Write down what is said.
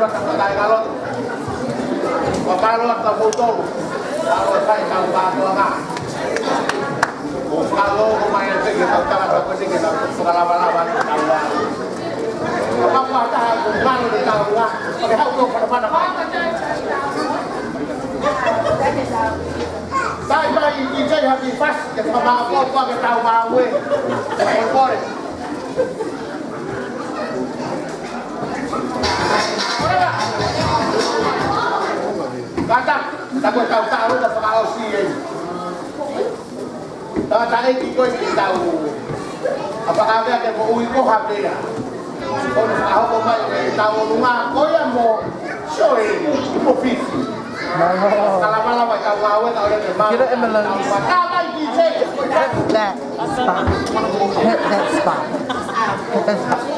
Papalo tak tayo kalot. Papalo at tabutong. Kalau saya tahu bahasa nga. Kalau kumain sa kita talaga pwede kita pagkalaban-laban tawa. Kapag tayo kung paano din tawa, pagkakaulo pa naman ako. Tayo ba DJ happy fast kasi mamakapo pa ang tao maawi. Pagkakore. Kata, takut tahu dah pakau sih. Tahu tak ini kau ini tahu. Apa kami akan mau uiko habis ya? Kau tahu kau mai tahu rumah kau yang mau show ini, profesi. Kalau malam kau tahu tahu yang mana? Kira emang. Apa ini sih? That spot. Hit that spot. Hit that spot.